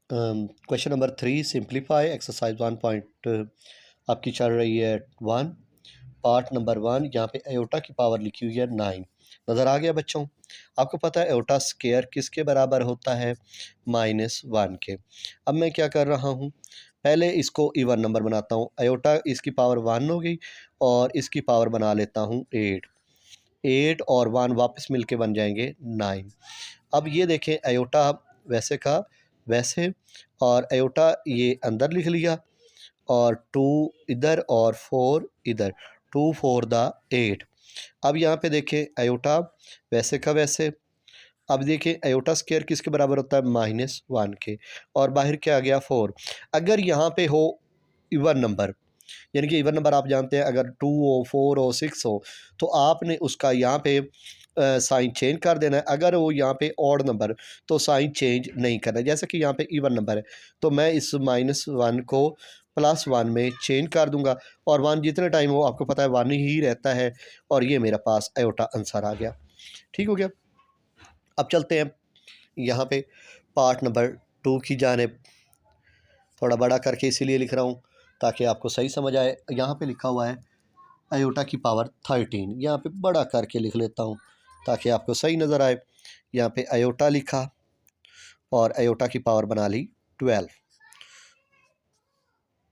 Question number 3 simplify exercise 1 आपकी चल रही है 1 पार्ट नंबर 1। यहाँ पे एयोटा की पावर लिखी हुई है 9। नज़र आ गया बच्चों? आपको पता है एयोटा स्क्वायर किसके बराबर होता है? -1 के। अब मैं क्या कर रहा हूँ, पहले इसको इवन नंबर बनाता हूँ। एयोटा इसकी पावर 1 हो गई और इसकी पावर बना लेता हूँ 8। 8 और 1 वापस मिलके बन जाएंगे 9। अब ये देखें, एयोटा वैसे का वैसे और एयोटा ये अंदर लिख लिया और 2 इधर और 4 इधर, 2 4 द 8। अब यहाँ पे देखें एयोटा वैसे का वैसे। अब देखिए एयोटा स्क्वायर किसके बराबर होता है? -1 के। और बाहर क्या आ गया? 4। अगर यहाँ पे हो इवन नंबर, यानी कि इवन नंबर आप जानते हैं, अगर 2 हो, 4 हो, 6 हो, तो आपने उसका यहाँ पे साइन चेंज कर देना है। अगर वो यहाँ पे ऑड नंबर, तो साइन चेंज नहीं करना है। जैसे कि यहाँ पे इवन नंबर है, तो मैं इस -1 को +1 में चेंज कर दूंगा और 1 जितने टाइम हो आपको पता है 1 ही रहता है। और ये मेरा पास एयोटा आंसर आ गया। ठीक हो गया? अब चलते हैं यहाँ पे पार्ट नंबर 2 की जानिब। थोड़ा बड़ा करके इसीलिए लिख रहा हूँ ताकि आपको सही समझ आए। यहाँ पे लिखा हुआ है एयोटा की पावर 13। यहाँ पे बड़ा करके लिख लेता हूँ ताकि आपको सही नज़र आए। यहाँ पे एयोटा लिखा और एयोटा की पावर बना ली 12।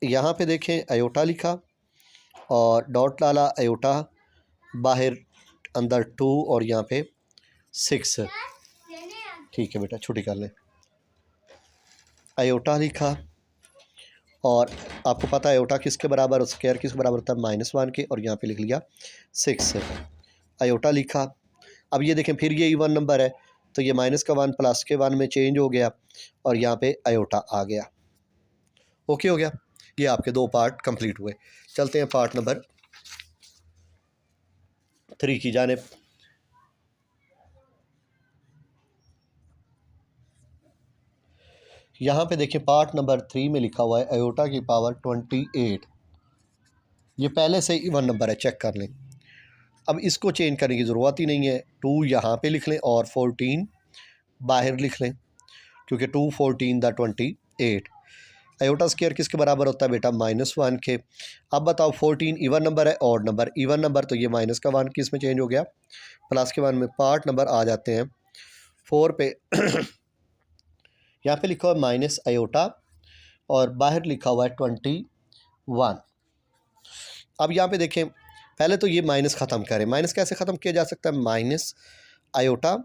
यहाँ पे देखें एयोटा लिखा और डॉट डाला एयोटा, बाहर अंदर 2 और यहाँ पे 6। ठीक है बेटा, छुट्टी कर लें। एयोटा लिखा और आपको पता है एयोटा किसके बराबर और स्क्वायर किसके बराबर होता है? -1 के। और यहाँ पे लिख लिया 6। एयोटा लिखा। अब ये देखें फिर ये इवन नंबर है, तो ये -1 प्लस के 1 में चेंज हो गया और यहाँ पे एयोटा आ गया। ओके हो गया? ये आपके 2 पार्ट कंप्लीट हुए। चलते हैं पार्ट नंबर 3 की जानिब। यहाँ पे देखिए पार्ट नंबर 3 में लिखा हुआ है एयोटा की पावर 28। ये पहले से इवन नंबर है, चेक कर लें। अब इसको चेंज करने की ज़रूरत ही नहीं है। 2 यहाँ पे लिख लें और 14 बाहर लिख लें, क्योंकि 2 14 द 28। एयोटा स्क्वायर किसके बराबर होता है बेटा? -1 के। अब बताओ 14 इवन नंबर है ऑड नंबर? इवन नंबर, तो ये माइनस का 1 किस में चेंज हो गया? प्लस के 1 में। पार्ट नंबर आ जाते हैं 4 पे। यहाँ पे लिखा हुआ है माइनस एयोटा और बाहर लिखा हुआ है 21। अब यहाँ पे देखें, पहले तो ये माइनस ख़त्म करें। माइनस कैसे ख़त्म किया जा सकता है? माइनस आयोटा,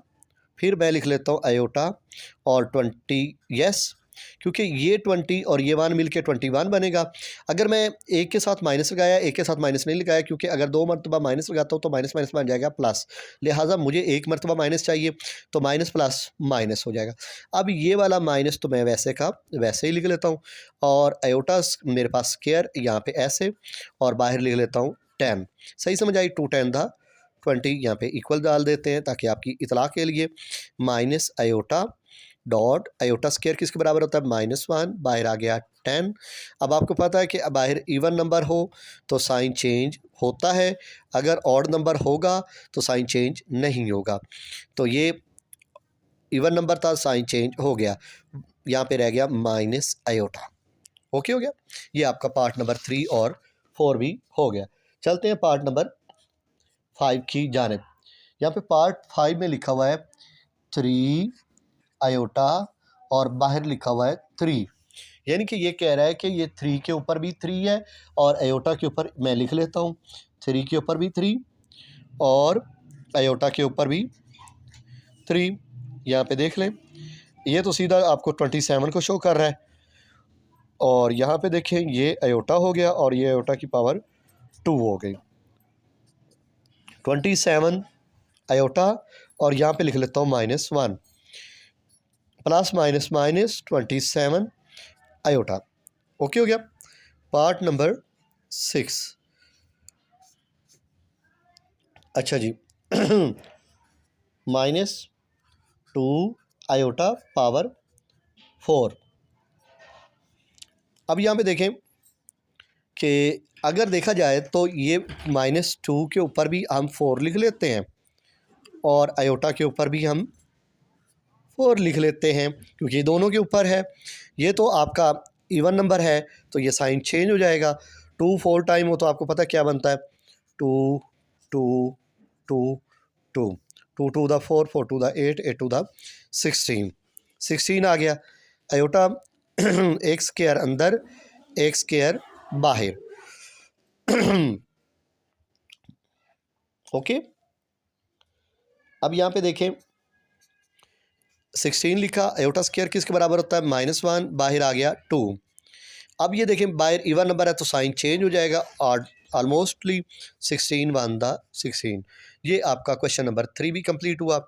फिर मैं लिख लेता हूँ आयोटा और 20, यस, क्योंकि ये 20 और ये 1 मिलके 21 बनेगा। अगर मैं एक के साथ माइनस लगाया, एक के साथ माइनस नहीं लगाया, क्योंकि अगर 2 मरतबा माइनस लगाता हूँ तो माइनस माइनस बन जाएगा प्लस। लिहाजा मुझे एक मरतबा माइनस चाहिए, तो माइनस प्लस माइनस हो जाएगा। अब ये वाला माइनस तो मैं वैसे का वैसे ही लिख लेता हूँ और आयोटा मेरे पास स्क्वायर यहाँ पे ऐसे और बाहर लिख लेता हूँ 10। सही समझ आई? 2 10 था 20। यहाँ पे इक्वल डाल देते हैं ताकि आपकी इतला के लिए। Minus iota dot iota square किसके बराबर होता है? -1, बाहर आ गया 10। अब आपको पता है कि बाहर इवन नंबर हो तो साइन चेंज होता है, अगर ऑड नंबर होगा तो साइन चेंज नहीं होगा। तो ये इवन नंबर था, साइन चेंज हो गया, यहाँ पे रह गया माइनस आयोटा। ओके हो गया? ये आपका पार्ट नंबर 3 और 4 भी हो गया। चलते हैं पार्ट नंबर 5 की जानिब। यहाँ पे पार्ट 5 में लिखा हुआ है 3 आयोटा और बाहर लिखा हुआ है 3। यानी कि ये कह रहा है कि ये 3 के ऊपर भी 3 है और आयोटा के ऊपर मैं लिख लेता हूँ 3 के ऊपर भी 3 और आयोटा के ऊपर भी 3। यहाँ पे देख लें, ये तो सीधा आपको 27 को शो कर रहा है और यहाँ पे देखें ये आयोटा हो गया और ये आयोटा की पावर 2 हो गई। 27 आयोटा और यहाँ पे लिख लेता हूँ -1, plus minus minus 27 iota. Okay हो गया? Part number 6। अच्छा जी। -2 आयोटा पावर 4। अब यहाँ पे देखें कि अगर देखा जाए तो ये -2 के ऊपर भी हम 4 लिख लेते हैं और आयोटा के ऊपर भी हम और लिख लेते हैं क्योंकि ये दोनों के ऊपर है। ये तो आपका इवन नंबर है तो ये साइन चेंज हो जाएगा। 2 4 टाइम हो तो आपको पता क्या बनता है, 2 2 2 2 2 to the 4 4 to the 8 8 to the 16 16 आ गया। आयोटा एक स्क्वायर अंदर एक स्क्वायर बाहर। ओके, अब यहाँ पे देखें 16 लिखा, आयोटा स्क्वायर किसके बराबर होता है, -1, बाहर आ गया 2। अब ये देखें बाहर इवन नंबर है तो साइन चेंज हो जाएगा और ऑलमोस्टली 16 1 द 16। ये आपका क्वेश्चन नंबर 3 भी कंप्लीट हुआ।